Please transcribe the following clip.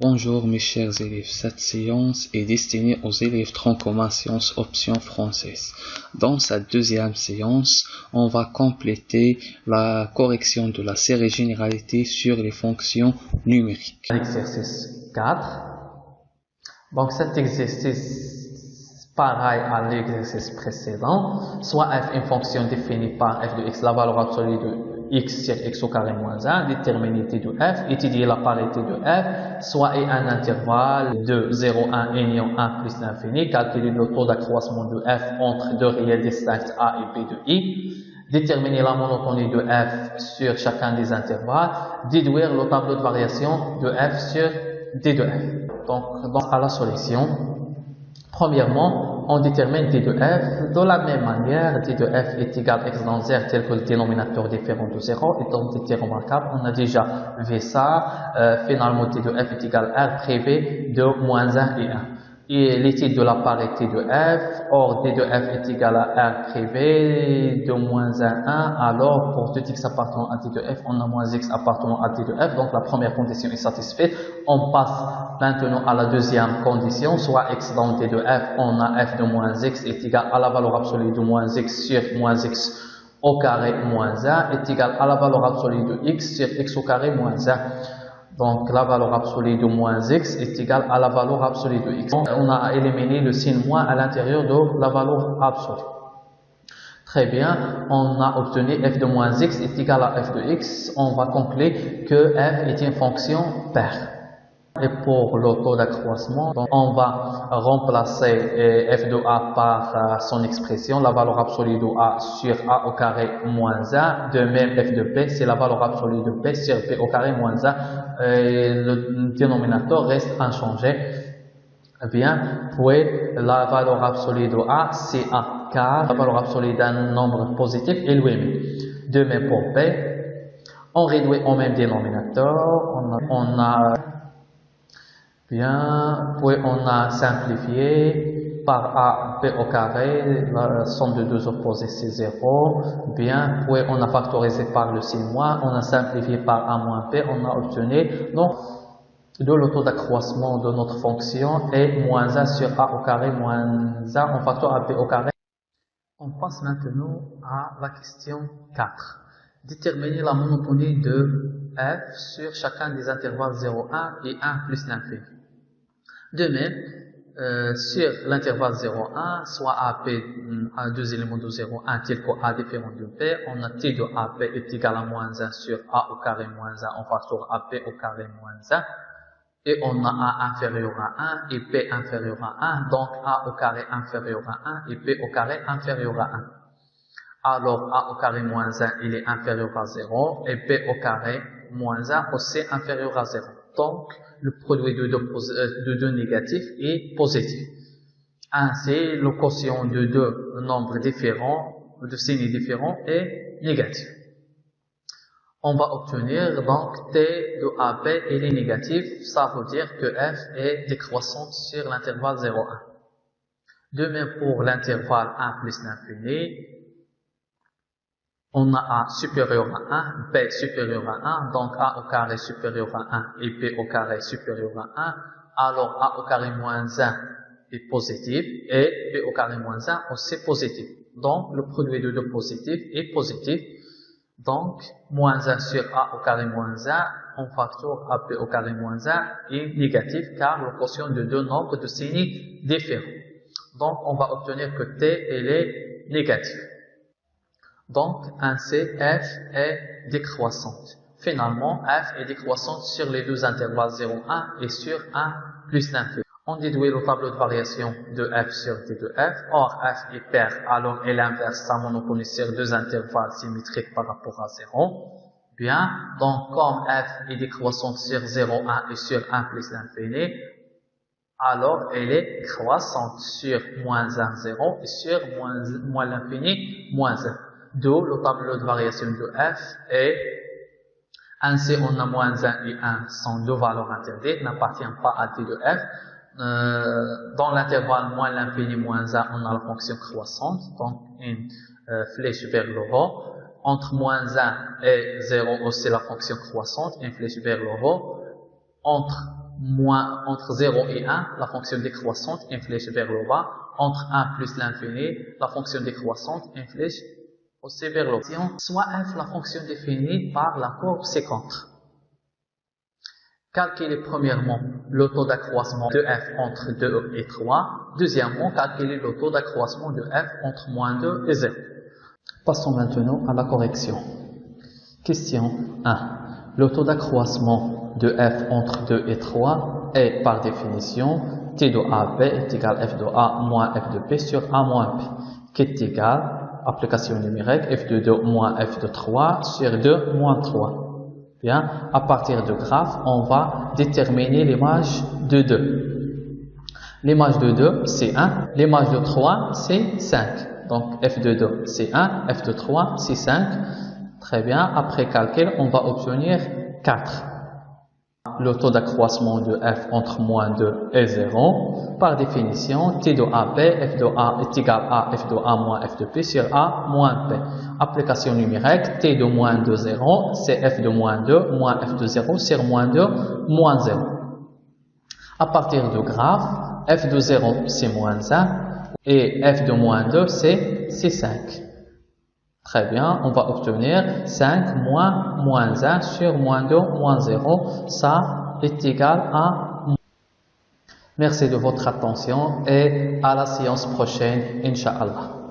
Bonjour mes chers élèves, cette séance est destinée aux élèves tronc commun sciences option française. Dans cette deuxième séance, on va compléter la correction de la série généralité sur les fonctions numériques. L'exercice 4. Donc cet exercice, pareil à l'exercice précédent, soit f une fonction définie par f de x, la valeur absolue de x sur x au carré moins 1, déterminer t de f, étudier la parité de f, soit et un intervalle de 0, 1 et néant 1 plus l'infini, calculer le taux d'accroissement de f entre deux réels distincts a et b de i, déterminer la monotonie de f sur chacun des intervalles, déduire le tableau de variation de f sur d de f. Donc, à la solution, premièrement, on détermine d de f de la même manière. D de f est égal à x dans z tel que le dénominateur différent de 0 étant été remarquable. On a déjà vu ça. Finalement, d de f est égal à r privé de moins 1 et 1. Et l'étude de la parité de f, or d de f est égal à r privé de moins 1, 1, alors pour tout x appartenant à d de f, on a moins x appartenant à d de f, donc la première condition est satisfaite. On passe maintenant à la deuxième condition, soit x dans d de f, on a f de moins x est égal à la valeur absolue de moins x sur moins x au carré moins 1 est égal à la valeur absolue de x sur x au carré moins 1. Donc, la valeur absolue de moins x est égale à la valeur absolue de x. Donc, on a éliminé le signe moins à l'intérieur de la valeur absolue. Très bien, on a obtenu f de moins x est égal à f de x. On va conclure que f est une fonction paire. Et pour le taux d'accroissement, on va remplacer f de a par son expression, la valeur absolue de a sur a au carré moins 1. De même, f de p, c'est la valeur absolue de p sur p au carré moins 1. Et le dénominateur reste inchangé. Eh bien, puis la valeur absolue de a, c'est a, car la valeur absolue d'un nombre positif est lui-même. De même pour p, on réduit au même dénominateur, on a bien, puis on a simplifié par a, p au carré, la somme de deux opposés c'est 0. Bien, puis on a factorisé par le signe moins, on a simplifié par a moins p, on a obtenu donc de le taux d'accroissement de notre fonction est moins 1 sur a au carré moins 1 en facteur a p au carré. On passe maintenant à la question 4. Déterminer la monotonie de f sur chacun des intervalles 0, 1 et 1 plus l'infini. De même, sur l'intervalle 0, 1, soit AP a deux éléments de 0, 1 tel que A différent de P, on a T de AP est égal à moins 1 sur A au carré moins 1 en facteur AP au carré moins 1. Et on a A inférieur à 1 et P inférieur à 1, donc A au carré inférieur à 1 et P au carré inférieur à 1. Alors A au carré moins 1 il est inférieur à 0 et P au carré moins 1 aussi inférieur à 0. Donc, le produit de deux négatifs est positif. Ainsi, le quotient de deux nombres différents, de signes différents est négatif. On va obtenir donc T de AB il est négatif, ça veut dire que F est décroissante sur l'intervalle 0, 1. De même pour l'intervalle 1 plus l'infini, on a A supérieur à 1, B supérieur à 1, donc A au carré supérieur à 1 et B au carré supérieur à 1, alors A au carré moins 1 est positif et B au carré moins 1 aussi positif. Donc, le produit de deux positifs est positif. Donc, moins 1 sur A au carré moins 1 en facteur AB au carré moins 1 est négatif car le quotient de deux nombres de signes différents. Donc, on va obtenir que T elle est négative. Donc, ainsi, f est décroissante. Finalement, f est décroissante sur les deux intervalles 0, 1 et sur 1 plus l'infini. On déduit le tableau de variation de f sur d de f. Or, f est paire, alors elle inverse sa monotonie sur deux intervalles symétriques par rapport à 0. Bien, donc comme f est décroissante sur 0, 1 et sur 1 plus l'infini, alors elle est croissante sur moins 1, 0 et sur moins l'infini, moins 1. D'où le tableau de variation de f et ainsi on a moins 1 et 1 sont deux valeurs interdites, n'appartiennent pas à t de f. Dans l'intervalle moins l'infini moins 1, on a la fonction croissante, donc une flèche vers le haut. Entre moins 1 et 0 aussi la fonction croissante, une flèche vers le haut. Entre entre 0 et 1, la fonction décroissante infléchit vers le bas. Entre 1 plus l'infini, la fonction décroissante infléchit aussi vers le bas. Soit f, la fonction définie par la courbe ci-contre. Calculez premièrement le taux d'accroissement de f entre 2 et 3. Deuxièmement, calculez le taux d'accroissement de f entre moins 2 et 0. Passons maintenant à la correction. Question 1. Le taux d'accroissement de f entre 2 et 3 est par définition t de a b est égal à f de a moins f de b sur a moins b, qui est égal, application numérique, f de 2 moins f de 3 sur 2 moins 3. Bien, à partir de graphe, on va déterminer l'image de 2. L'image de 2, c'est 1. L'image de 3, c'est 5. Donc, f de 2, c'est 1. F de 3, c'est 5. Très bien. Après calcul, on va obtenir 4. Le taux d'accroissement de f entre moins 2 et 0. Par définition, t de a b, f de a est égal à f de a moins f de b sur a moins b. Application numérique, t de moins 2, 0, c'est f de moins 2, moins f de 0 sur moins 2, moins 0. À partir du graphe, f de 0, c'est moins 1, et f de moins 2, c'est 5. Très bien, on va obtenir 5 moins moins 1 sur moins 2, moins 0, ça est égal à... Merci de votre attention et à la séance prochaine, Inch'Allah.